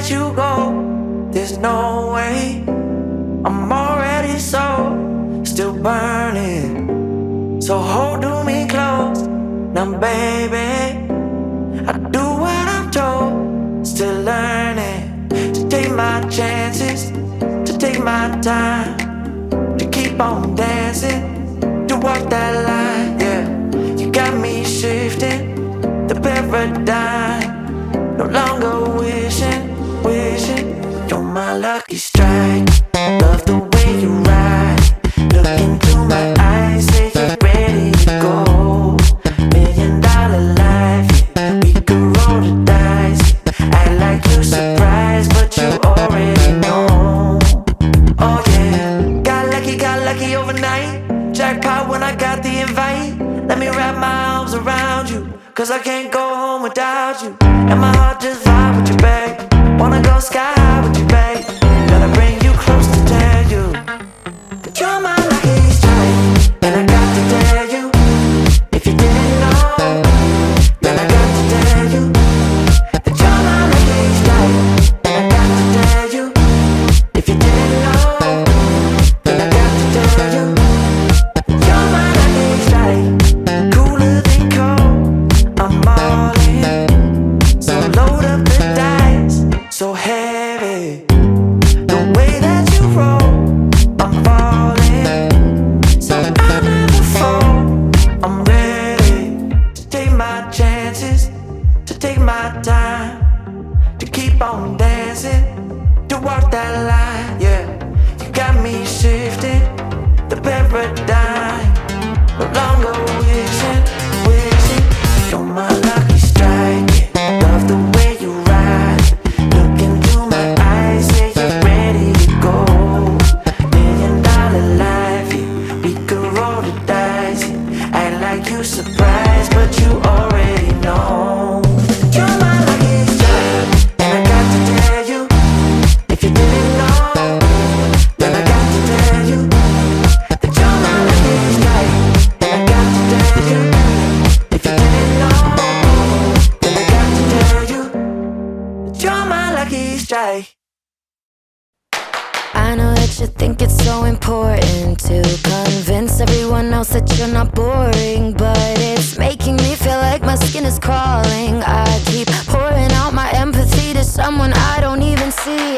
let you go. There's no way. I'm already still burning. So hold me close. Now baby, I do what I'm told. Still learning to take my chances, to take my time, to keep on dancing, to walk that line, yeah. You got me shifting the paradigm, no longer wishing. You're my lucky strike. Love the way you ride. Look into my eyes, say you're ready to go. $1 million life, yeah. We could roll the dice. Act like you're surprised, but you already know. Oh yeah, got lucky overnight. Jackpot when I got the invite. Let me wrap my arms around you, cause I can't go home without you. And my heart just vibe with you, babe. Wanna go sky high with you, babe. Gotta bring you close to tell you that you're my lucky strike. And I got to tell you, if you didn't know, then I got to tell you that you're my lucky strike. And I got to tell you, if you didn't know, then I got to tell you that you're my lucky strike. Cooler than cold, I'm all in. So load up the dice, so heavy. The way that you roll, I'm falling. So I never fall. I'm ready to take my chances, to take my time, to keep on dancing, to walk that line, yeah. You got me shifting the paradigm, no longer wishing. You're my lucky strike, yeah. Love the way you ride. Look into my eyes, say you're ready to go. $1 million life, yeah. We could roll the dice, yeah. Act like you surprised, but you already know. You're my lucky strike, and I got to tell you, if you didn't know, then I got to tell you that you're my lucky strike. And I got to tell you, if you didn't know, then I got to tell you that you're my lucky strike. I know that you think it's so important to convince everyone else that you're not boring, but it's making me feel like my skin is crawling. I keep pouring out my empathy to someone I don't even see.